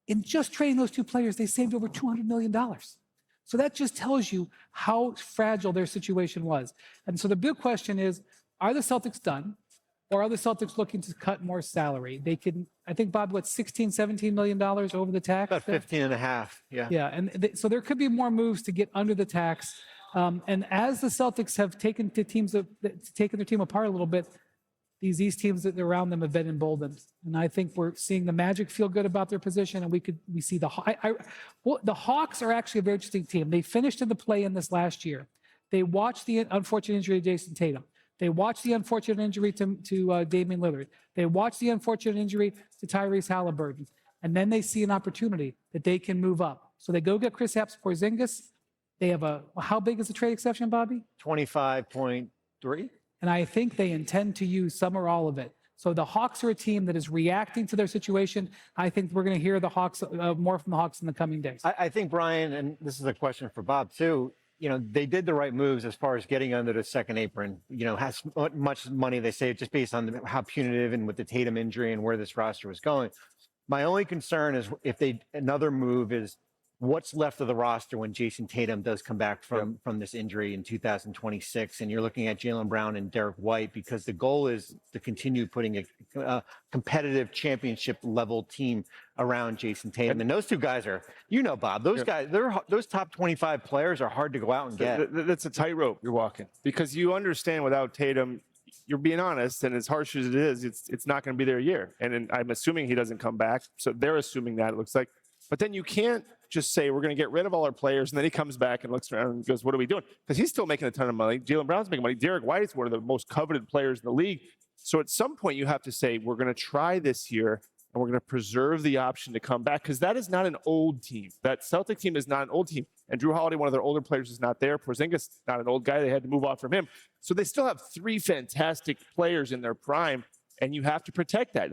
In just trading those two players, they saved over $200 million. So that just tells you how fragile their situation was. And so the big question is, are the Celtics done? Or are the Celtics looking to cut more salary? They can, I think, Bob, what, $16, $17 million over the tax? About 15 and a half, yeah. Yeah, and so there could be more moves to get under the tax. And as the Celtics have taken their team apart a little bit, these East teams that are around them have been emboldened. And I think we're seeing the Magic feel good about their position, and we see the Hawks are actually a very interesting team. They finished in the play-in this last year. They watched the unfortunate injury to Jason Tatum. They watched the unfortunate injury to Damian Lillard. They watched the unfortunate injury to Tyrese Halliburton. And then they see an opportunity that they can move up. So they go get Kristaps Porzingis. They have how big is the trade exception, Bobby? 25.3. And I think they intend to use some or all of it. So the Hawks are a team that is reacting to their situation. I think we're going to hear the Hawks more from the Hawks in the coming days. I think, Brian, and this is a question for Bob too, they did the right moves as far as getting under the second apron, has much money they saved just based on how punitive and with the Tatum injury and where this roster was going. My only concern is if another move is what's left of the roster when Jason Tatum does come back from this injury in 2026, and you're looking at Jaylen Brown and Derek White, because the goal is to continue putting a competitive championship level team around Jason Tatum. And those two guys are, Bob, those guys, those top 25 players are hard to go out and get. That's a tightrope you're walking, because you understand without Tatum, you're being honest, and as harsh as it is, it's not going to be their year. And I'm assuming he doesn't come back. So they're assuming that, it looks like. But then you can't just say, we're going to get rid of all our players, and then he comes back and looks around and goes, what are we doing? Because he's still making a ton of money. Jaylen Brown's making money. Derek White is one of the most coveted players in the league. So at some point, you have to say, we're going to try this year, and we're going to preserve the option to come back, because that is not an old team. That Celtic team is not an old team. And Drew Holiday, one of their older players, is not there. Porzingis, not an old guy. They had to move on from him. So they still have three fantastic players in their prime, and you have to protect that.